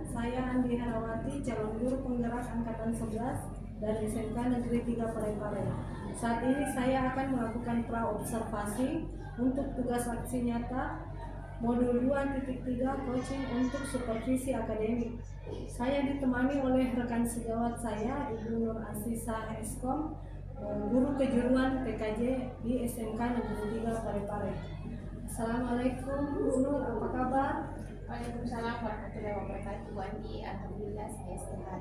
saya Andi Herawati, calon guru penggerak angkatan 11 dari SMK Negeri 3 Parepare. Saat ini saya akan melakukan pra-observasi untuk tugas aksi nyata modul 2.3 coaching untuk supervisi akademik. Saya ditemani oleh rekan sejawat saya, Ibu Nur Asisa Eskom, guru kejuruan PKJ di SMK Negeri 3 Parepare. Assalamualaikum Bu Nur, apa kabar? Waalaikumsalam warahmatullahi wabarakatuh. Bu Andi, alhamdulillah saya sehat.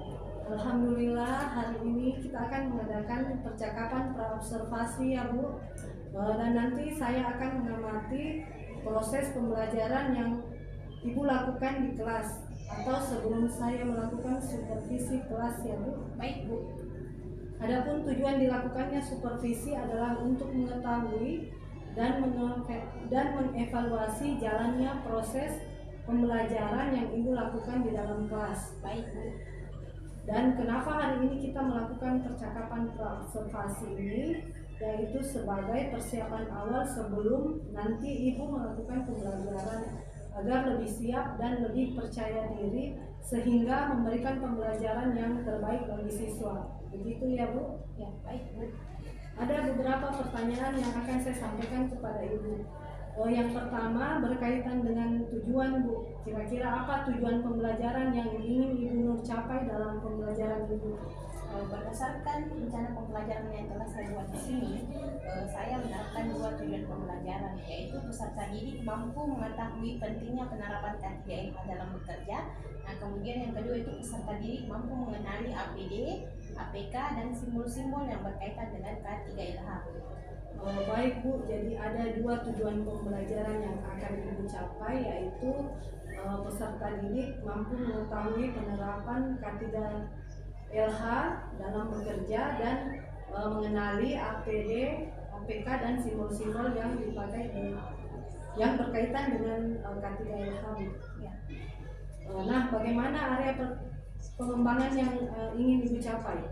Alhamdulillah, hari ini kita akan mengadakan percakapan pra-observasi ya Bu. Dan nanti saya akan mengamati proses pembelajaran yang Ibu lakukan di kelas atau sebelum saya melakukan supervisi kelas ya Bu. Baik Bu. Adapun tujuan dilakukannya supervisi adalah untuk mengetahui dan mengevaluasi jalannya proses pembelajaran yang Ibu lakukan di dalam kelas. Baik Bu. Dan kenapa hari ini kita melakukan percakapan pra-observasi ini, yaitu sebagai persiapan awal sebelum nanti Ibu melakukan pembelajaran agar lebih siap dan lebih percaya diri sehingga memberikan pembelajaran yang terbaik bagi siswa. Begitu ya Bu? Ya, baik Bu. Ada beberapa pertanyaan yang akan saya sampaikan kepada Ibu. Yang pertama berkaitan dengan tujuan Bu. Kira-kira apa tujuan pembelajaran yang ingin Ibu Nur capai dalam pembelajaran Ibu? Berdasarkan rencana pembelajaran yang telah saya buat di sini, saya menerapkan dua tujuan pembelajaran, yaitu peserta didik mampu mengetahui pentingnya penerapan K3LH dalam bekerja. Nah, kemudian yang kedua itu peserta didik mampu mengenali APD, APK, dan simbol-simbol yang berkaitan dengan K3LH. Baik Bu, jadi ada dua tujuan pembelajaran yang akan Ibu capai, yaitu peserta didik mampu mengetahui penerapan K3LH dalam bekerja dan mengenali APD, APK, dan simbol-simbol yang dipakai yang berkaitan dengan K3LH. Ya. Nah, bagaimana area pengembangan yang ingin Ibu capai?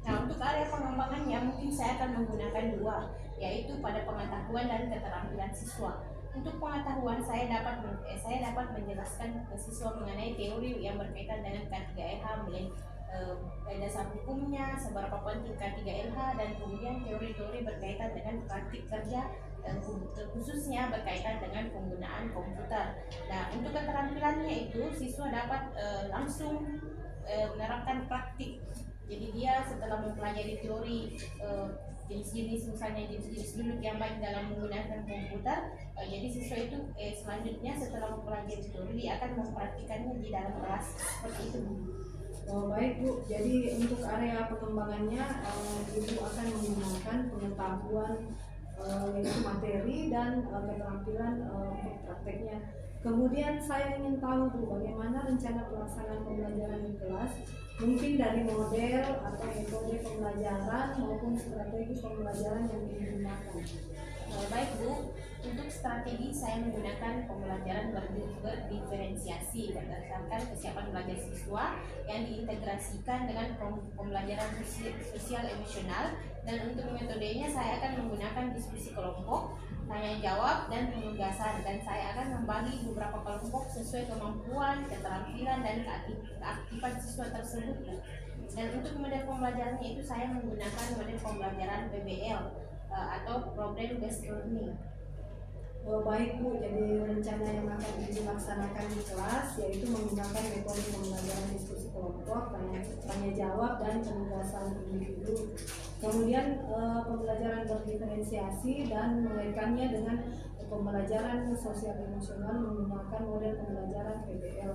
Nah, untuk area pengembangannya mungkin saya akan menggunakan dua, yaitu pada pengetahuan dan keterampilan siswa. Untuk pengetahuan saya dapat menjelaskan ke siswa mengenai teori yang berkaitan dengan K3LH, mulai dasar hukumnya, seberapa penting K3LH, dan kemudian teori-teori berkaitan dengan praktik kerja, khususnya berkaitan dengan penggunaan komputer. Nah, untuk keterampilannya itu siswa dapat langsung menerapkan praktik. Jadi dia setelah mempelajari teori jenis-jenis, misalnya jenis-jenis duduk yang baik dalam menggunakan komputer, jadi siswa itu selanjutnya setelah mempelajari teori dia akan mempraktikannya di dalam kelas, seperti itu. Baik Bu, jadi untuk area pengembangannya Ibu akan menggunakan pengetahuan yaitu materi dan keterampilan untuk prakteknya. Kemudian saya ingin tahu Bu, bagaimana rencana pelaksanaan pembelajaran di kelas, mungkin dari model atau metode pembelajaran maupun strategi pembelajaran yang digunakan. Baik Bu, untuk strategi saya menggunakan pembelajaran berdiferensiasi berdasarkan kesiapan belajar siswa yang diintegrasikan dengan pembelajaran sosial emosional, dan untuk metodenya saya akan menggunakan diskusi kelompok, tanya jawab, dan penugasan, dan saya akan membagi beberapa kelompok sesuai kemampuan, keterampilan, dan keaktifan siswa tersebut. Dan untuk model pembelajarannya itu saya menggunakan model pembelajaran PBL atau Problem Based Learning. Baik Bu, jadi rencana yang akan dilaksanakan di kelas yaitu menggunakan metode pembelajaran diskusi kelompok, tanya jawab, dan penugasan individu. Kemudian pembelajaran berdiferensiasi dan mengaitkannya dengan pembelajaran sosial emosional menggunakan model pembelajaran PBL.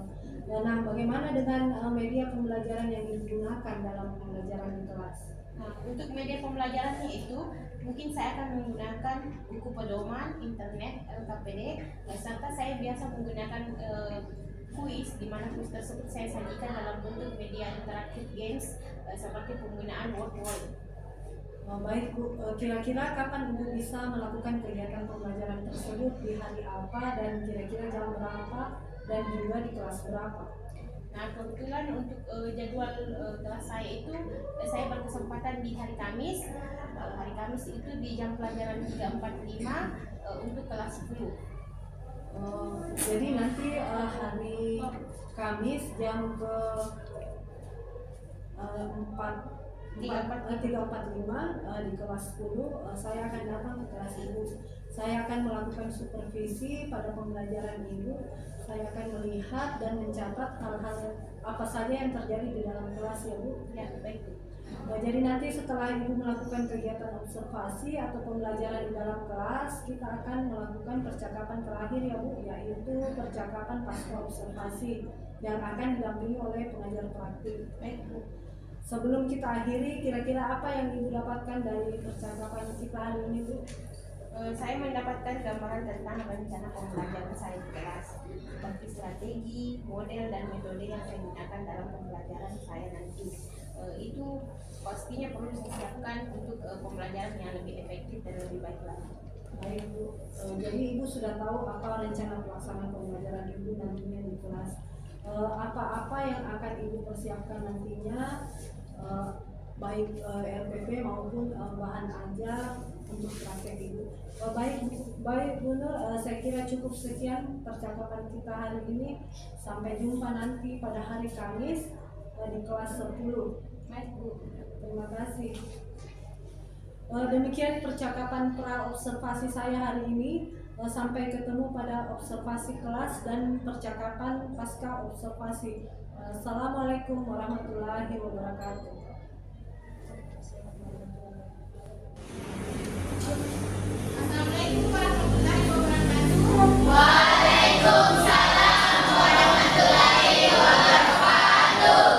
Nah, bagaimana dengan media pembelajaran yang digunakan dalam pembelajaran di kelas? Nah, untuk media pembelajarannya itu mungkin saya akan menggunakan buku pedoman, internet, LKPD, serta saya biasa menggunakan kuis, di mana kuis tersebut saya sajikan dalam bentuk media interaktif games seperti penggunaan word. Baik Bu, kira-kira kapan Ibu bisa melakukan kegiatan pembelajaran tersebut, di hari apa, dan kira-kira jam berapa, dan juga di kelas berapa? Nah, kebetulan untuk jadwal kelas saya itu saya berkesempatan di hari Kamis. Hari Kamis itu di jam pelajaran 345 untuk kelas 10. Jadi nanti hari Kamis jam ke 3.45 di kelas 10 saya akan datang ke kelas ibu. Saya akan melakukan supervisi pada pembelajaran ibu. Saya akan melihat dan mencatat hal-hal apa saja yang terjadi di dalam kelas ya Bu. Ya, baik. Jadi nanti setelah ibu melakukan kegiatan observasi atau pembelajaran di dalam kelas, kita akan melakukan percakapan terakhir ya Bu, yaitu percakapan pasca observasi yang akan didampingi oleh pengajar praktik. Baik Bu. Sebelum kita akhiri, kira-kira apa yang ibu dapatkan dari percakapan kita hari ini Bu? Saya mendapatkan gambaran tentang rencana pembelajaran saya di kelas, seperti strategi, model, dan metode yang saya gunakan dalam pembelajaran saya nanti. Itu pastinya perlu saya siapkan untuk pembelajaran yang lebih efektif dan lebih baik lagi. Baik Bu, jadi ibu sudah tahu apa rencana pelaksanaan pembelajaran ibu nantinya di kelas. Apa-apa yang akan ibu persiapkan nantinya, baik RPP maupun bahan ajar untuk praktek ibu. Baik Bu Nur, saya kira cukup sekian percakapan kita hari ini. Sampai jumpa nanti pada hari Kamis di kelas 10. Baik Bu. Terima kasih. Demikian percakapan pra observasi saya hari ini. Sampai ketemu pada observasi kelas dan percakapan pasca observasi. Assalamualaikum warahmatullahi wabarakatuh. Assalamualaikum warahmatullahi wabarakatuh. Waalaikumsalam warahmatullahi wabarakatuh.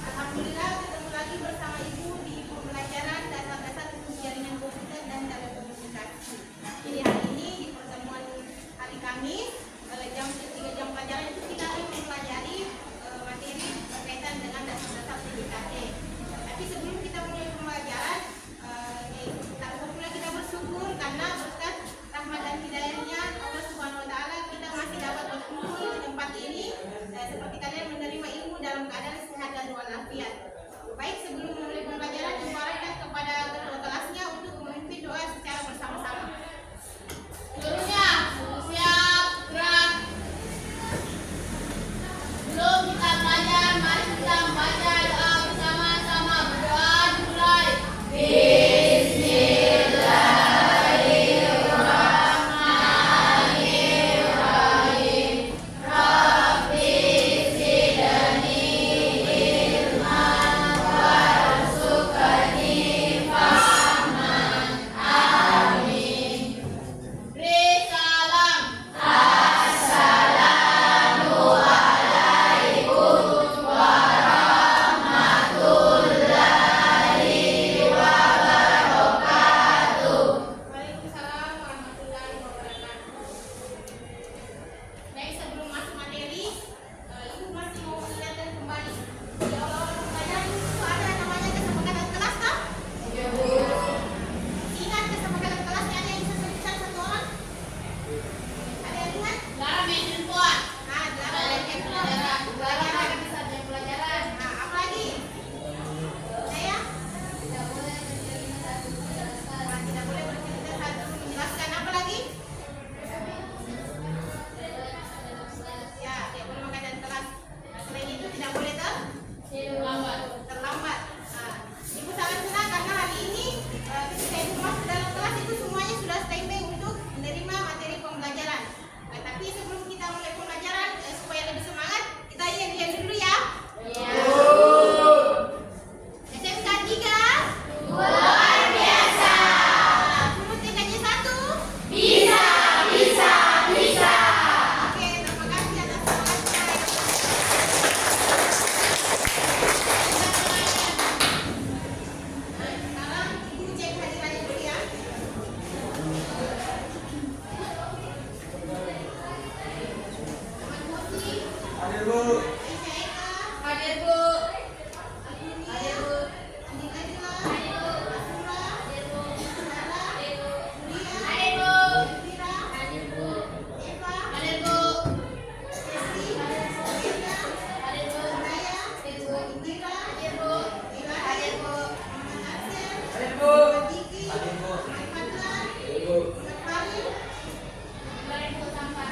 Alhamdulillah ketemu lagi bersama Ibu di pembelajaran dasar-dasar ilmu jaringan komputer dan telekomunikasi. Jadi hari ini di pertemuan hari Kamis jam 3 jam pelajaran itu kita akan mempelajari materi berkaitan dengan dasar-dasar PDKT. Tapi sebelum kita mulai pembelajaran, tak lupa kita bersyukur karena berkat rahmat dan hidayahnya Allah Subhanahu Wa Taala kita masih dapat berkumpul di tempat ini. Seperti kalian menerima ilmu dalam keadaan sehat dan walafiat. Baik, sebelum memulai pembelajaran, diwarahkan kepada ketua kelasnya untuk memimpin doa secara bersama-sama. Seluruhnya siap gerak. Sebelum kita belajar, mari kita membaca doa bersama-sama. Berdoa dimulai. Bismillahirrahmanirrahim. Rabbi zidni ilman warzuqni fahman. Amin. Salam. Assalamualaikum warahmatullahi wabarakatuh. Waalaikumsalam warahmatullahi wabarakatuh. Baik, sebelum masuk materi, Ibu masih mau mengingatkan kembali di awal pembelajaran itu ada namanya kesepakatan kelas kan? Iya, Bu. Ingat kesepakatan kelasnya ada yang bisa sebutkan satu orang? Ada yang ingat? Lara mention puan. Nah, dilarang Ada dari pelajaran. Pelajaran bisa jam pelajaran. Nah, apa lagi? Saya? Tidak boleh mencerita satu menjelaskan. Nah, tidak boleh bercerita satu menjelaskan. Apa lagi? Ya, tidak boleh makan dan kelas. Nah, selain itu tidak boleh Lambat. terlambat. Nah, Ibu sangat senang karena hari ini ketika Ibu masuk dalam kelas itu semuanya sudah standby untuk menerima materi pembelajaran. Nah, tapi sebelum kita mulai pembelajaran supaya lebih semangat, kita diam dulu ya. SMK 3 Luar biasa. Turut tingkatnya 1. Bisa, bisa, bisa. Oke, terima kasih atas semangatnya. Nah, sekarang Ibu cek hadirannya dulu ya. Teman Mosi, Hadir Bu. Aisyah Eka, Hadir, Bu. Agunia, Hadir, Bu. Andi Najla, Hadir, Bu. Asura, Hadir, Bu. Sarah, Hadir, Bu. Mulia, Hadir, Bu. Elvira, Hadir, Bu. Eva, Hadir, Bu. Desi, Enda, Hadir, Bu. Naya, Hadir, Bu. Indira, Hadir, Bu. Ilahi, Hadir, Bu. Muhammad Arsel, Hadir Bu. Diki, Hadir Bu. Aifatlah, Hadir Bu. Safari, Hadir, Bu. Sampai.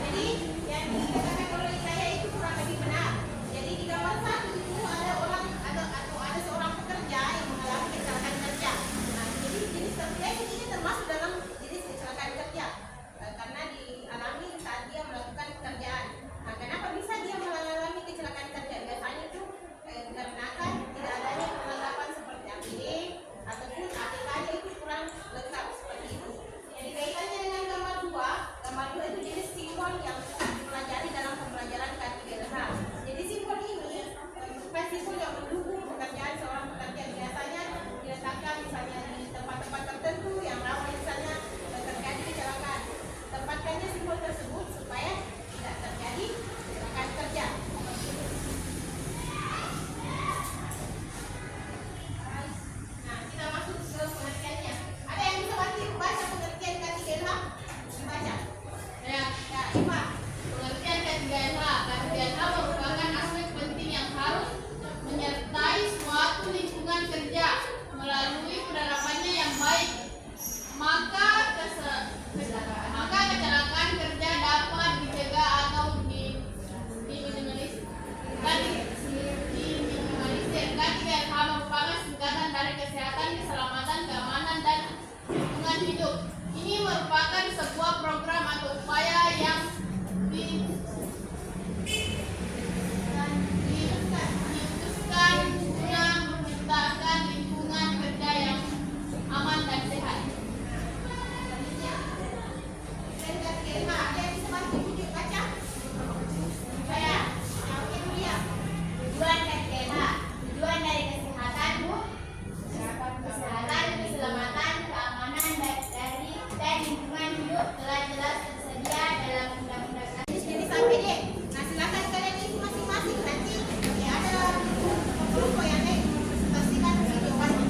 Jadi yang dikatakan oleh saya itu kurang lebih benar. Jadi di gambar 1 itu ada orang atau ada seorang pekerja yang mengalami kecelakaan kerja. Nah, jadi jenis kerja ini termasuk dalam jenis kecelakaan kerja karena dialami saat dia melakukan pekerjaan. Nah, kenapa bisa dia mengalami kecelakaan kerja? Biasanya itu dikarenakan tidak adanya perlengkapan seperti APD ataupun APK-nya itu kurang lengkap seperti itu. Jadi kaitannya dengan gambar 2 itu jenis simbol yang dipelajari dalam pembelajaran K3LH. Jadi simbol ini merupakan simbol yang mendukung pekerjaan seorang pekerja, biasanya diletakkan misalnya di tempat-tempat tertentu yang rawan misalnya terjadi kecelakaan. Tempatkannya simbol tersebut supaya tidak terjadi kecelakaan kerja. Nah, kita masuk ke pengertiannya. Ada yang bisa baca pengertian K3LH? Dibaca. Ya, Ya, Iva. pengertian K3LH. K3LH merupakan aspek penting yang harus menyertai suatu lingkungan kerja melalui penerapannya yang baik. Maka kecelakaan kerja dapat dicegah atau diminimalisir. K3LH merupakan singkatan dari kesehatan, keselamatan, keamanan, dan lingkungan hidup. Ini merupakan sebuah program atau upaya yang diutuskan guna menciptakan lingkungan kerja yang aman dan sehat. Dan K3LH, ada yang bisa bantu tunjuk baca? Saya. Yang ini dia. Tujuan K3LH, tujuan dari kesehatan, keselamatan, keamanan dan lingkungan hidup telah jelas tersedia dalam undang-undang. Jenis APD. Nah, silakan kalian isi masing-masing nanti ya ada kelompok yang lain presentasikan jawabannya.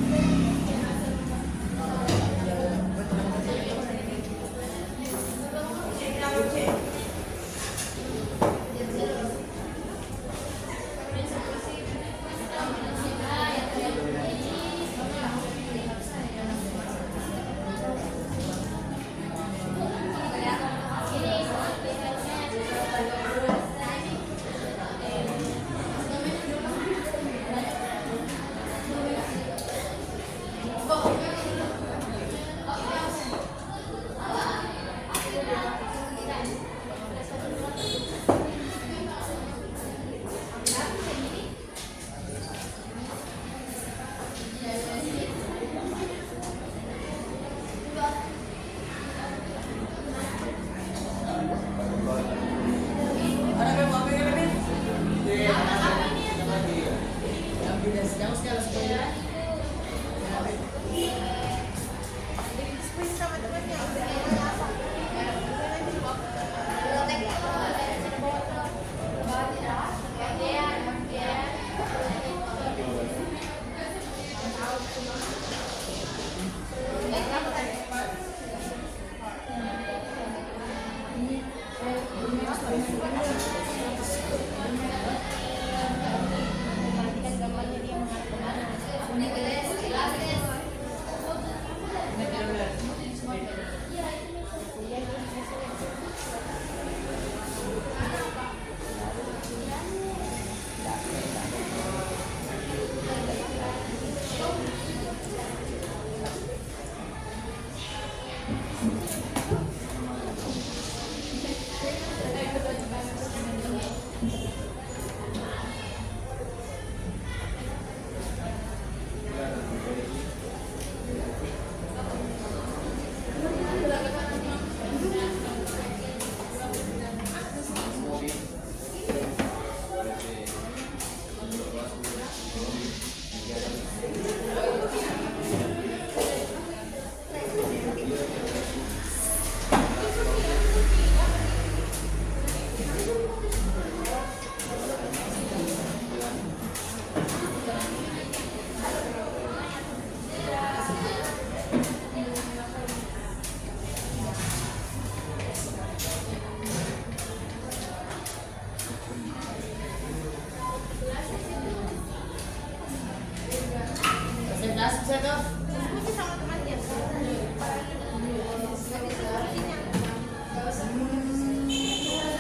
Diskusi sama temannya. Nanti diskusinya.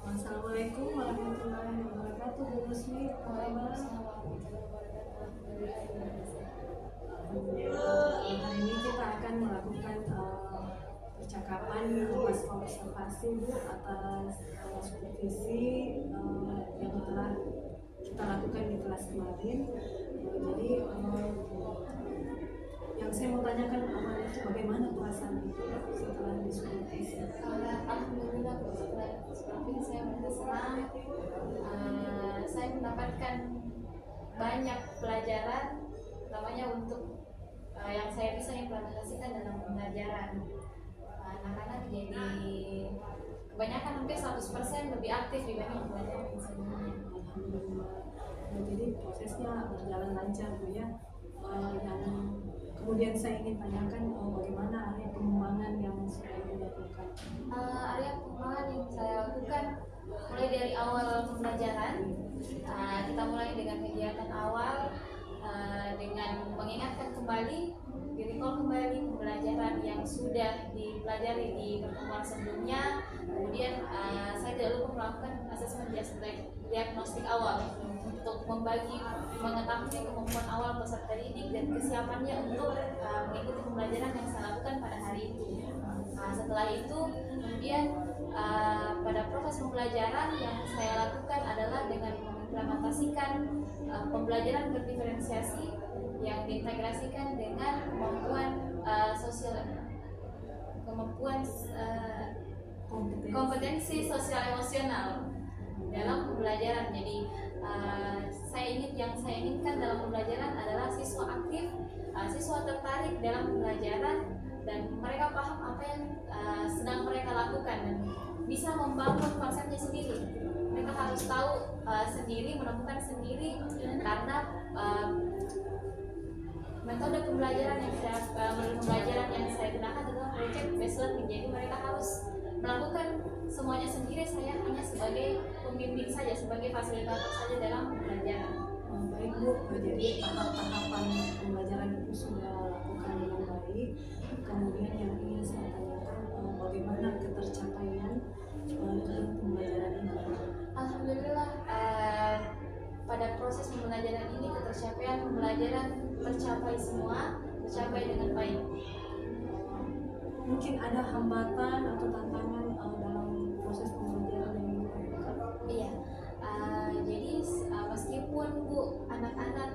Assalamualaikum warahmatullahi wabarakatuh. Bu Rusmi, hari ini kita akan melakukan percakapan pasca observasi Bu atas supervisi yang telah kita lakukan di kelas kemarin. Jadi yang saya mau tanyakan awalnya itu bagaimana perasaan Ibu setelah disupervisi? Alhamdulillah setelah supervisi saya merasa senang. Saya mendapatkan banyak pelajaran, namanya untuk yang saya bisa implementasikan dalam pembelajaran. Anak-anak jadi kebanyakan hampir 100% lebih aktif dibanding pelajaran sebelumnya. Alhamdulillah. Nah, jadi prosesnya berjalan lancar Bu ya. Yang kemudian saya ingin tanyakan bagaimana area pengembangan yang sudah dilakukan? Area pengembangan yang saya lakukan mulai dari awal pembelajaran, kita mulai dengan kegiatan awal dengan mengingatkan kembali, recall kembali pembelajaran yang sudah dipelajari di pertemuan sebelumnya. Kemudian saya tidak lupa melakukan asesmen diagnostik awal untuk mengetahui kemampuan awal peserta didik dan kesiapannya untuk mengikuti pembelajaran yang saya lakukan pada hari itu. Setelah itu kemudian pada proses pembelajaran yang saya lakukan adalah dengan mengimplementasikan pembelajaran berdiferensiasi yang diintegrasikan dengan kompetensi sosial emosional. dalam pembelajaran. Jadi yang saya inginkan dalam pembelajaran adalah siswa aktif, siswa tertarik dalam pembelajaran, dan mereka paham apa yang sedang mereka lakukan dan bisa membangun konsepnya sendiri. Mereka harus tahu sendiri, menemukan sendiri, karena metode pembelajaran yang saya gunakan adalah project based learning. Jadi mereka harus melakukan semuanya sendiri. Saya hanya sebagai pembimbing saja, sebagai fasilitator saja dalam pembelajaran. Baik Bu, jadi tahap-tahapan pembelajaran itu sudah lakukan dengan baik. Kemudian yang ingin saya tanyakan, bagaimana ketercapaian dalam pembelajaran ini? Alhamdulillah, pada proses pembelajaran ini ketercapaian pembelajaran tercapai semua, tercapai dengan baik. Mungkin ada hambatan atau tantangan dalam proses pembelajaran yang dilakukan? Iya, jadi meskipun Bu, anak-anak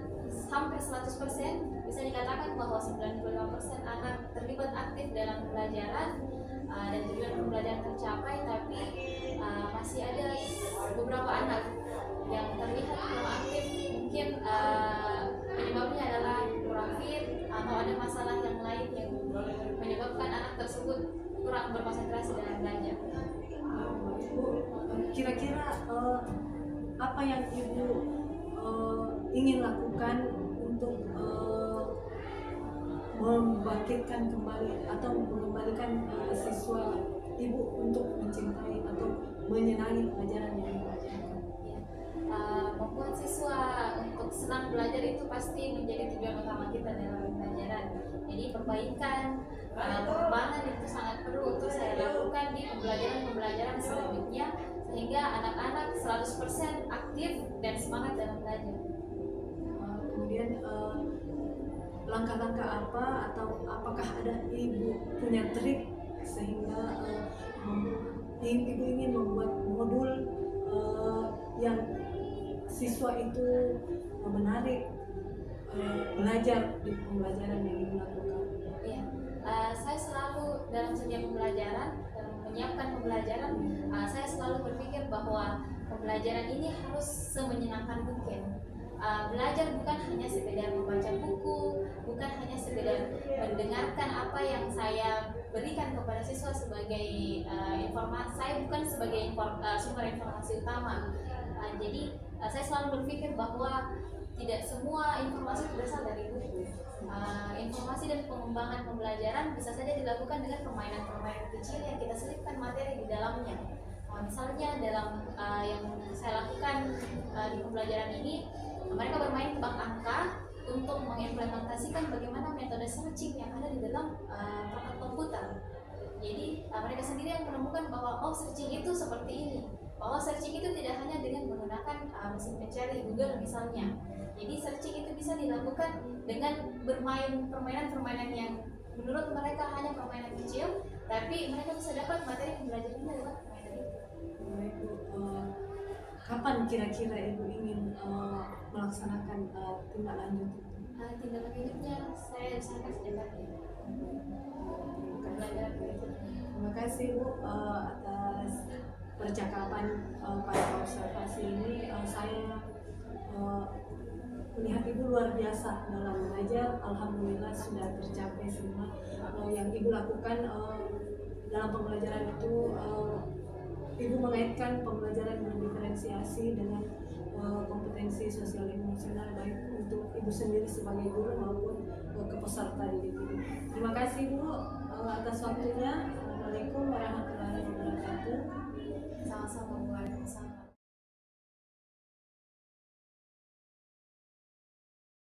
hampir 100%, bisa dikatakan bahwa 95% anak terlibat aktif dalam pembelajaran dan tujuan pembelajaran tercapai, tapi masih ada beberapa anak yang terlihat kurang aktif. Mungkin penyebabnya adalah kurang fit atau ada masalah yang lain yang menyebabkan anak tersebut kurang berkonsentrasi dalam belajar. Bu, kira-kira apa yang Ibu ingin lakukan untuk membangkitkan kembali atau mengembalikan siswa Ibu untuk mencintai atau menyenangi pelajaran yang dipelajari? Membuat siswa untuk senang belajar itu pasti menjadi tujuan utama kita dalam pembelajaran. Jadi perbaikan, pengembangan itu sangat perlu untuk saya lakukan di pembelajaran selanjutnya, sehingga anak-anak 100% aktif dan semangat dalam belajar. Kemudian langkah-langkah apa atau apakah ada Ibu punya trik sehingga Ibu ingin membuat modul yang siswa itu menarik belajar di pembelajaran yang Ibu lakukan? Iya, saya selalu dalam setiap pembelajaran, dalam menyiapkan pembelajaran, saya selalu berpikir bahwa pembelajaran ini harus semenyenangkan mungkin. Belajar bukan hanya sekedar membaca buku, bukan hanya sekedar mendengarkan apa yang saya berikan kepada siswa sebagai informasi. Saya bukan sebagai sumber informasi utama. Jadi saya selalu berpikir bahwa tidak semua informasi berasal dari buku. Informasi dan pengembangan pembelajaran bisa saja dilakukan dengan permainan-permainan kecil yang kita selipkan materi di dalamnya. Misalnya dalam yang saya lakukan di pembelajaran ini, mereka bermain tebak angka untuk mengimplementasikan bagaimana metode searching yang ada di dalam perangkat komputer. Jadi mereka sendiri yang menemukan bahwa searching itu seperti ini, bahwa searching itu tidak hanya dengan menggunakan mesin pencari Google misalnya. Jadi searching itu bisa dilakukan dengan bermain permainan-permainan yang menurut mereka hanya permainan kecil, tapi mereka bisa dapat materi pembelajaran lewat permainan itu. Baik Bu, kapan kira-kira Ibu ingin melaksanakan tindak lanjut itu? Tindak lanjutnya saya usahakan secepatnya. Pembelajaran berikutnya. Terima kasih Bu atas percakapan pada observasi ini. Saya melihat Ibu luar biasa dalam belajar. Alhamdulillah sudah tercapai semua yang Ibu lakukan dalam pembelajaran itu. Ibu mengaitkan pembelajaran berdiferensiasi dengan kompetensi sosial emosional, baik untuk Ibu sendiri sebagai guru maupun ke peserta didik ini. Terima kasih Bu atas waktunya. Assalamualaikum warahmatullahi wabarakatuh. Sama-sama.